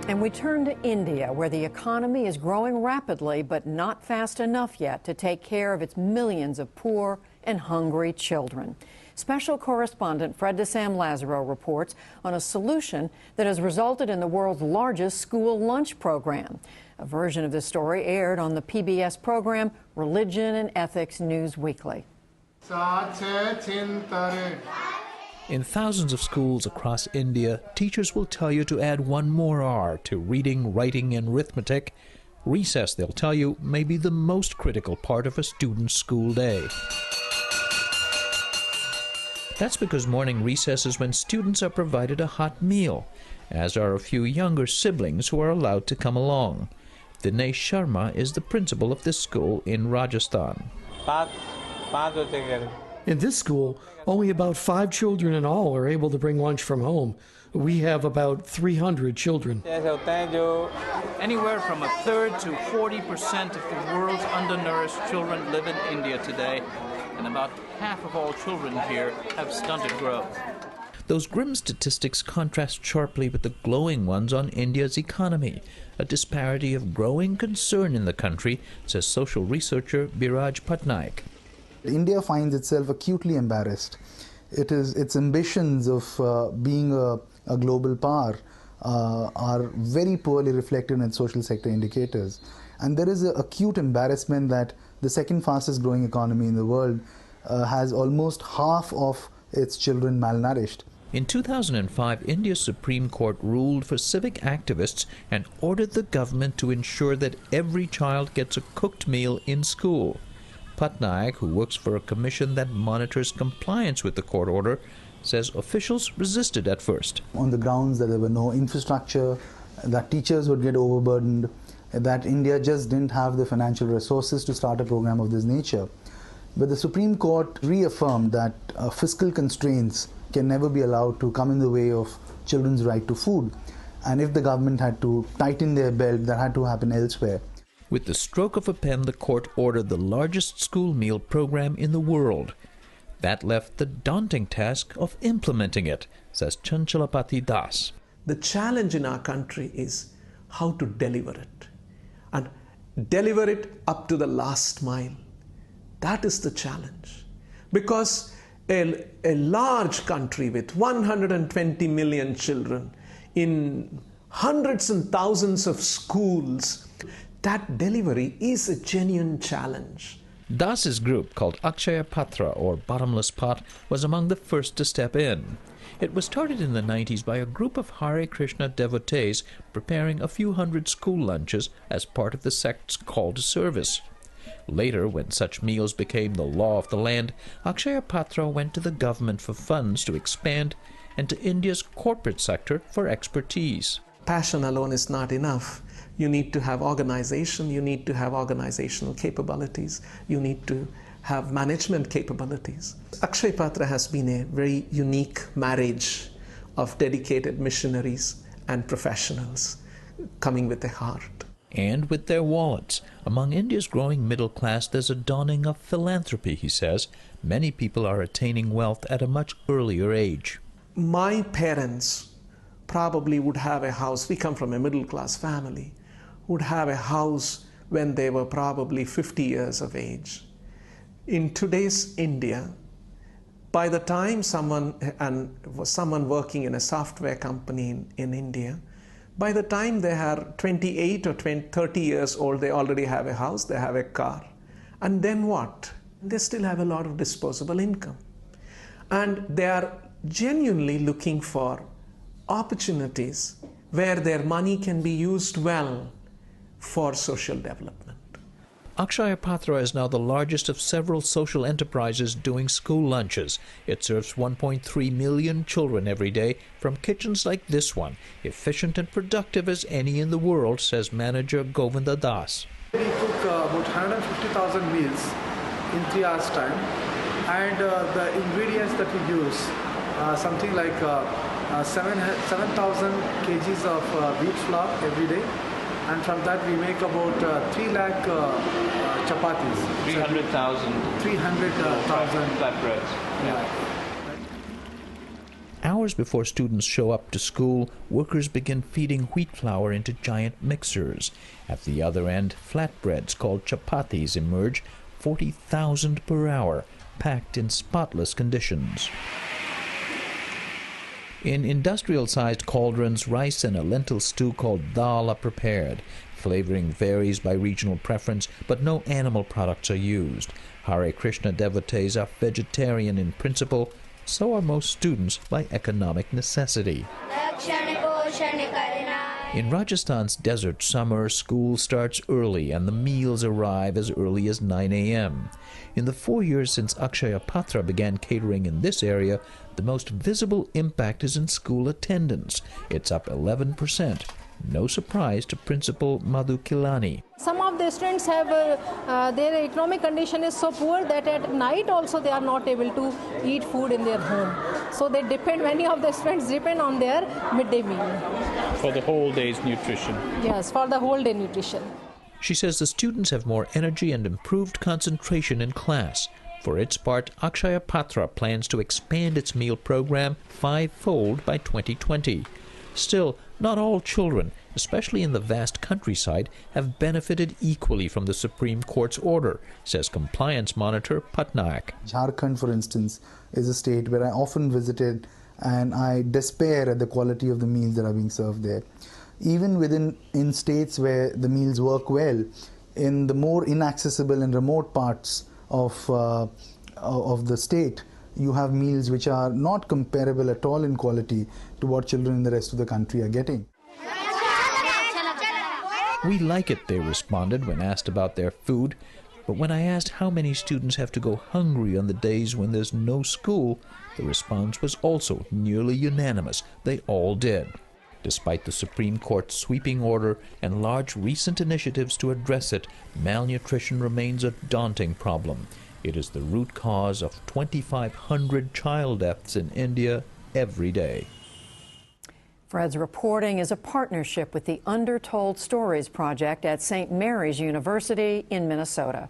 And we turn to India, where the economy is growing rapidly, but not fast enough yet to take care of its millions of poor and hungry children. Special correspondent Fred DeSam Lazaro reports on a solution that has resulted in the world's largest school lunch program. A version of this story aired on the PBS program Religion and Ethics News Weekly. In thousands of schools across India, teachers will tell you to add one more R to reading, writing, and arithmetic. Recess, they'll tell you, may be the most critical part of a student's school day. That's because morning recess is when students are provided a hot meal, as are a few younger siblings who are allowed to come along. Dinesh Sharma is the principal of this school in Rajasthan. In this school, only about 5 children in all are able to bring lunch from home. We have about 300 children. Anywhere from a third to 40% of the world's undernourished children live in India today, and about half of all children here have stunted growth. Those grim statistics contrast sharply with the glowing ones on India's economy, a disparity of growing concern in the country, says social researcher Biraj Patnaik. India finds itself acutely embarrassed. Its ambitions of being a global power are very poorly reflected in its social sector indicators. And there is an acute embarrassment that the second fastest growing economy in the world has almost half of its children malnourished. In 2005, India's Supreme Court ruled for civic activists and ordered the government to ensure that every child gets a cooked meal in school. Patnaik, who works for a commission that monitors compliance with the court order, says officials resisted at first. On the grounds that there were no infrastructure, that teachers would get overburdened, that India just didn't have the financial resources to start a program of this nature. But the Supreme Court reaffirmed that fiscal constraints can never be allowed to come in the way of children's right to food. And if the government had to tighten their belt, that had to happen elsewhere. With the stroke of a pen, the court ordered the largest school meal program in the world. That left the daunting task of implementing it, says Chanchalapati Das. The challenge in our country is how to deliver it, and deliver it up to the last mile. That is the challenge. Because a large country with 120 million children in hundreds and thousands of schools, that delivery is a genuine challenge. Das's group, called Akshaya Patra, or Bottomless Pot, was among the first to step in. It was started in the 90s by a group of Hare Krishna devotees preparing a few hundred school lunches as part of the sect's call to service. Later, when such meals became the law of the land, Akshaya Patra went to the government for funds to expand and to India's corporate sector for expertise. Passion alone is not enough. You need to have organization, you need to have organizational capabilities, you need to have management capabilities. Akshaya Patra has been a very unique marriage of dedicated missionaries and professionals coming with a heart. And with their wallets. Among India's growing middle class, there's a dawning of philanthropy, he says. Many people are attaining wealth at a much earlier age. My parents probably would have a house, we come from a middle class family, would have a house when they were probably 50 years of age. In today's India, by the time someone working in a software company in India, by the time they are 28 or 30 years old, they already have a house, they have a car. And then what? They still have a lot of disposable income. And they are genuinely looking for opportunities where their money can be used well for social development. Akshaya Patra is now the largest of several social enterprises doing school lunches. It serves 1.3 million children every day from kitchens like this one, efficient and productive as any in the world, says manager Govinda Das. We cook about 150,000 meals in 3 hours time, and the ingredients that we use something like 7,000 kgs of wheat flour every day. And from that we make about 3 lakh chapatis. 300,000. 300,000 flatbreads. Our hours before students show up to school, workers begin feeding wheat flour into giant mixers. At the other end, flatbreads called chapatis emerge, 40,000 per hour, packed in spotless conditions. In industrial-sized cauldrons, rice and a lentil stew called dal are prepared. Flavoring varies by regional preference, but no animal products are used. Hare Krishna devotees are vegetarian in principle, so are most students by economic necessity. In Rajasthan's desert summer, school starts early and the meals arrive as early as 9 a.m. In the 4 years since Akshaya Patra began catering in this area, the most visible impact is in school attendance. It's up 11%. No surprise to Principal Madhu Kilani. Some of the students have their economic condition is so poor that at night also they are not able to eat food in their home. So they depend, many of the students depend on their midday meal. For the whole day's nutrition. Yes, for the whole day nutrition. She says the students have more energy and improved concentration in class. For its part, Akshaya Patra plans to expand its meal program 5-fold by 2020. Still, not all children, especially in the vast countryside, have benefited equally from the Supreme Court's order, says compliance monitor Patnaik. Jharkhand, for instance, is a state where I often visited and I despair at the quality of the meals that are being served there. Even in states where the meals work well, in the more inaccessible and remote parts of the state, you have meals which are not comparable at all in quality to what children in the rest of the country are getting. We like it, they responded when asked about their food. But when I asked how many students have to go hungry on the days when there's no school, the response was also nearly unanimous. They all did. Despite the Supreme Court's sweeping order and large recent initiatives to address it, malnutrition remains a daunting problem. It is the root cause of 2,500 child deaths in India every day. Fred's reporting is a partnership with the Undertold Stories Project at St. Mary's University in Minnesota.